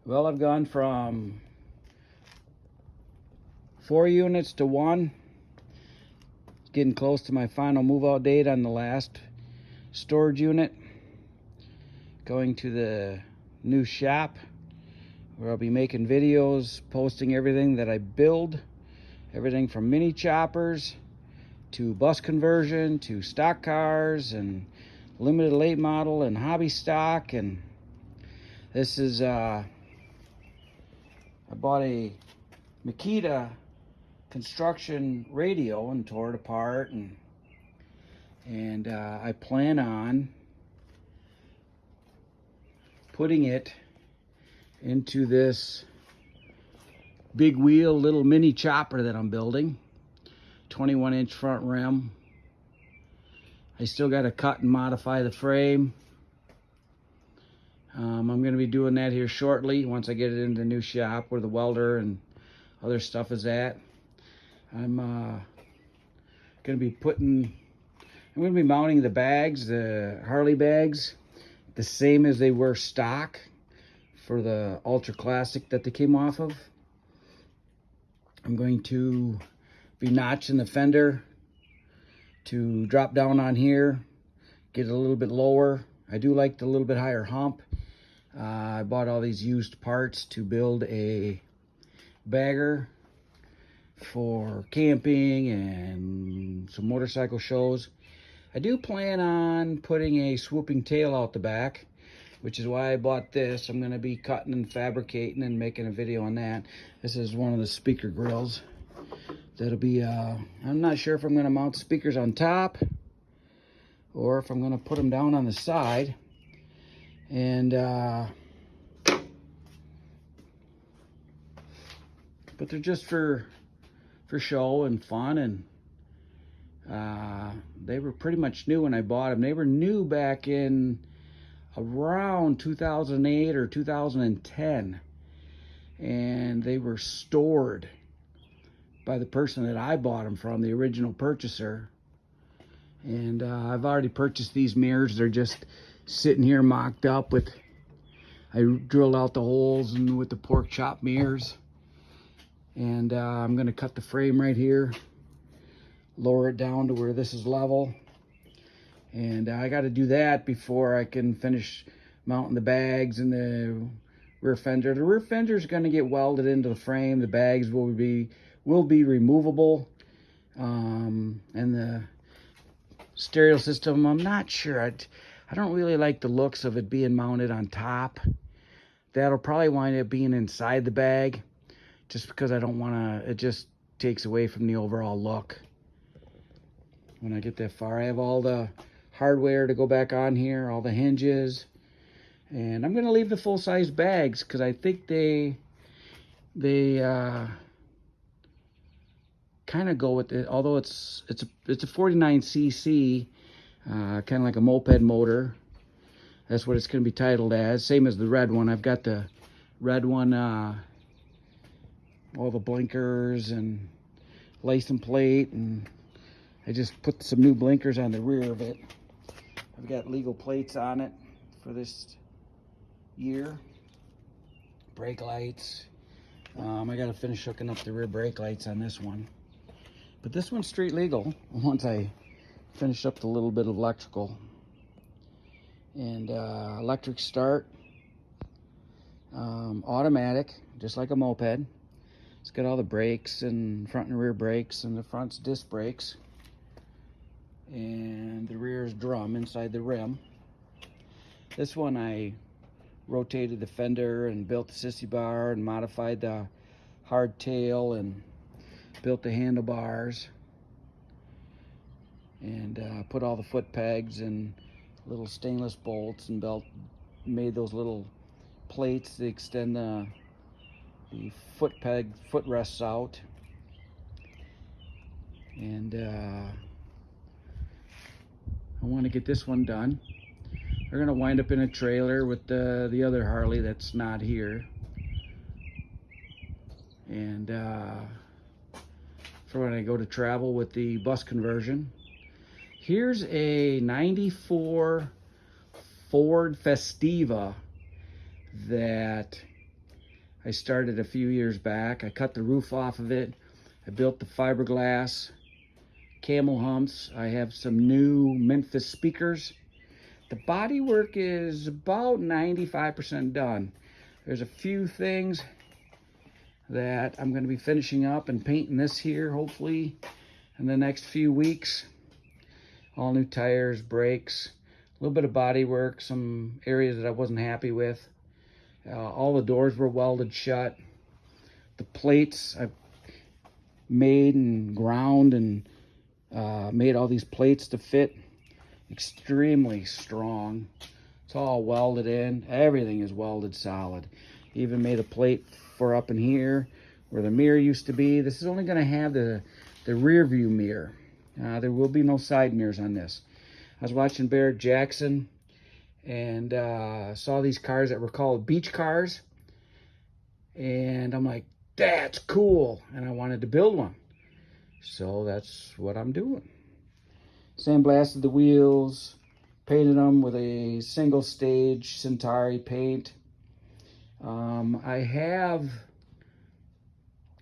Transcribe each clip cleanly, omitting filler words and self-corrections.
Well, I've gone from 4 units to 1. Getting close to my final move-out date on the last storage unit. Going to the new shop where I'll be making videos, posting everything that I build. Everything from mini choppers to bus conversion to stock cars and limited late model and hobby stock. And this is I bought a Makita construction radio and tore it apart, and I plan on putting it into this big wheel little mini chopper that I'm building. 21-inch front rim. I still got to cut and modify the frame. I'm going to be doing that here shortly once I get it into the new shop where the welder and other stuff is at. I'm going to be mounting the bags, the Harley bags, the same as they were stock for the Ultra Classic that they came off of. I'm going to be notching the fender to drop down on here, get it a little bit lower. I do like the little bit higher hump. I bought all these used parts to build a bagger for camping and some motorcycle shows. I do plan on putting a swooping tail out the back, which is why I bought this. I'm going to be cutting and fabricating and making a video on that. This is one of the speaker grills. That'll be, I'm not sure if I'm going to mount speakers on top or if I'm going to put them down on the side. And, but they're just for show and fun, and they were pretty much new when I bought them. They were new back in around 2008 or 2010, and they were stored by the person that I bought them from, the original purchaser. And I've already purchased these mirrors. They're just sitting here mocked up with, I drilled out the holes and with the pork chop mirrors. And I'm going to cut the frame right here, lower it down to where this is level. And I got to do that before I can finish mounting the bags and the rear fender. The rear fender is going to get welded into the frame. The bags will be removable. And the stereo system, I'm not sure. I don't really like the looks of it being mounted on top. That'll probably wind up being inside the bag, just because I don't want to, it just takes away from the overall look when I get that far. I have all the hardware to go back on here, all the hinges, and I'm going to leave the full-size bags because I think they kind of go with it, although it's a 49cc, kind of like a moped motor. That's what it's going to be titled as, same as the red one. I've got the red one, all the blinkers and license plate, and I just put some new blinkers on the rear of it. I've got legal plates on it for this year. Brake lights. I got to finish hooking up the rear brake lights on this one. But this one's street legal once I finish up the little bit of electrical. And electric start. Automatic, just like a moped. It's got all the brakes and front and rear brakes, and the front's disc brakes. And the rear is drum inside the rim. This one I rotated the fender and built the sissy bar and modified the hardtail and built the handlebars. And put all the foot pegs and little stainless bolts and made those little plates to extend the footrests out. And I want to get this one done. They're going to wind up in a trailer with the other Harley that's not here. And for when I go to travel with the bus conversion. Here's a 94 Ford Festiva that I started a few years back. I cut the roof off of it. I built the fiberglass camel humps. I have some new Memphis speakers. The body work is about 95% done. There's a few things that I'm going to be finishing up and painting this here, hopefully, in the next few weeks. All new tires, brakes, a little bit of body work, some areas that I wasn't happy with. All the doors were welded shut. The plates I've made and ground and made all these plates to fit. Extremely strong. It's all welded in. Everything is welded solid. Even made a plate for up in here where the mirror used to be. This is only going to have the rear view mirror. There will be no side mirrors on this. I was watching Barrett Jackson and saw these cars that were called beach cars. And I'm like, that's cool. And I wanted to build one. So that's what I'm doing. Sandblasted the wheels, painted them with a single stage Centauri paint. I have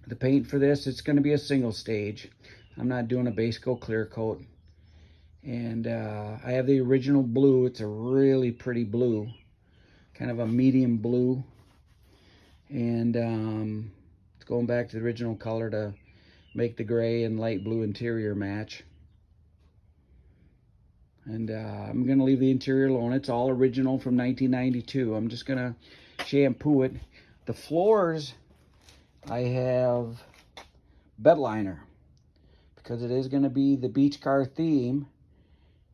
the paint for this. It's going to be a single stage. I'm not doing a base coat, clear coat. And I have the original blue. It's a really pretty blue, kind of a medium blue. And it's going back to the original color to make the gray and light blue interior match. And I'm going to leave the interior alone. It's all original from 1992. I'm just going to shampoo it. The floors, I have bed liner because it is going to be the beach car theme.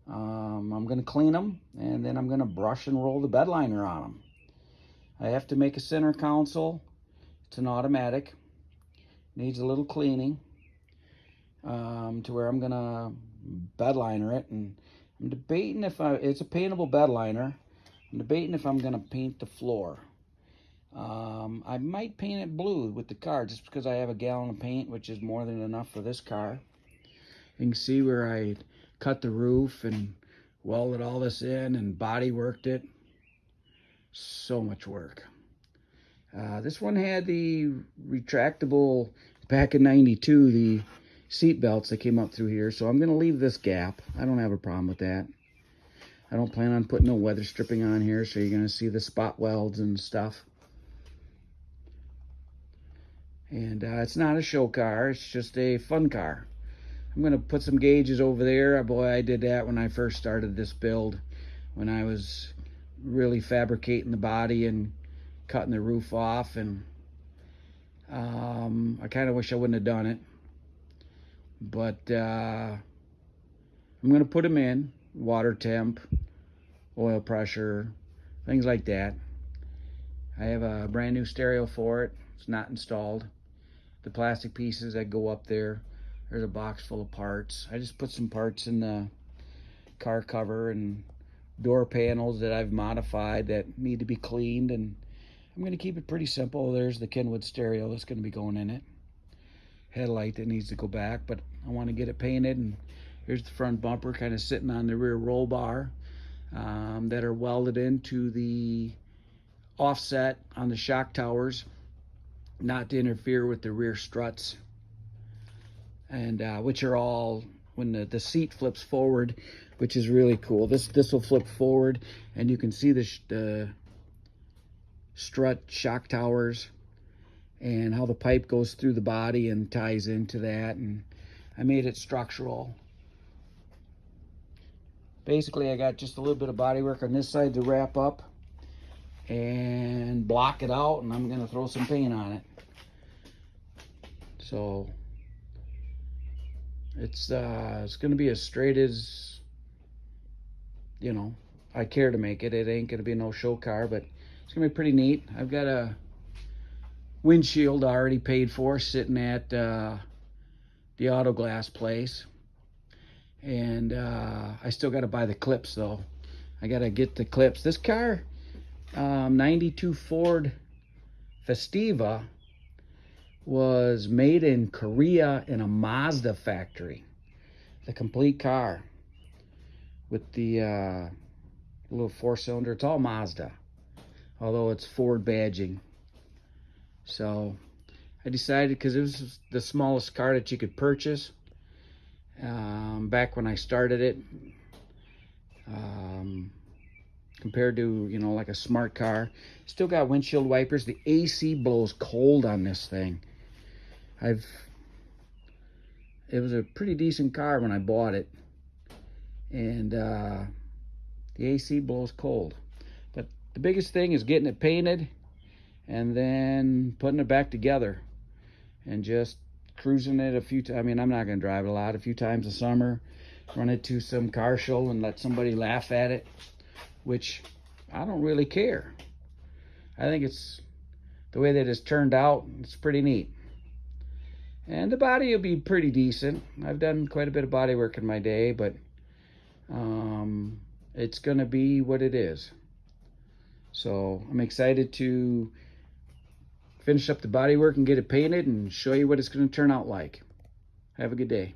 I'm going to clean them, and then I'm going to brush and roll the bed liner on them. I have to make a center console. It's an automatic. Needs a little cleaning to where I'm going to bed liner it. And I'm debating if it's a paintable bed liner. I'm debating if I'm going to paint the floor. I might paint it blue with the car just because I have a gallon of paint, which is more than enough for this car. You can see where I cut the roof and welded all this in and body worked it. So much work. This one had the retractable, back in 92, the seat belts that came up through here. So I'm going to leave this gap. I don't have a problem with that. I don't plan on putting no weather stripping on here, so you're going to see the spot welds and stuff. And it's not a show car. It's just a fun car. I'm going to put some gauges over there. Boy, I did that when I first started this build, when I was really fabricating the body and cutting the roof off. And I kind of wish I wouldn't have done it. But I'm going to put them in, water temp, oil pressure, things like that. I have a brand new stereo for it. It's not installed. The plastic pieces that go up there, there's a box full of parts. I just put some parts in the car cover and door panels that I've modified that need to be cleaned, and I'm going to keep it pretty simple. There's the Kenwood stereo that's going to be going in it. Headlight that needs to go back, but I want to get it painted. And here's the front bumper kind of sitting on the rear roll bar that are welded into the offset on the shock towers, not to interfere with the rear struts, and which are all, when the seat flips forward, which is really cool. This will flip forward, and you can see the strut shock towers and how the pipe goes through the body and ties into that. And I made it structural. Basically, I got just a little bit of body work on this side to wrap up and block it out, and I'm going to throw some paint on it. So it's going to be as straight as, you know, I care to make it. It ain't going to be no show car, but it's going to be pretty neat. I've got a windshield already paid for sitting at the auto glass place. And I still got to buy the clips, though. I got to get the clips. This car, 92 Ford Festiva, was made in Korea in a Mazda factory. The complete car with the little four-cylinder. It's all Mazda, although it's Ford badging. So I decided, because it was the smallest car that you could purchase back when I started it, compared to, you know, like a smart car. Still got windshield wipers. The AC blows cold on this thing. It was a pretty decent car when I bought it, and the AC blows cold. But the biggest thing is getting it painted and then putting it back together and just cruising it a few times. I mean, I'm not going to drive it a lot. A few times a summer, run it to some car show and let somebody laugh at it, which I don't really care. I think it's the way that it's turned out. It's pretty neat. And the body will be pretty decent. I've done quite a bit of body work in my day, but it's going to be what it is. So I'm excited to finish up the body work and get it painted and show you what it's going to turn out like. Have a good day.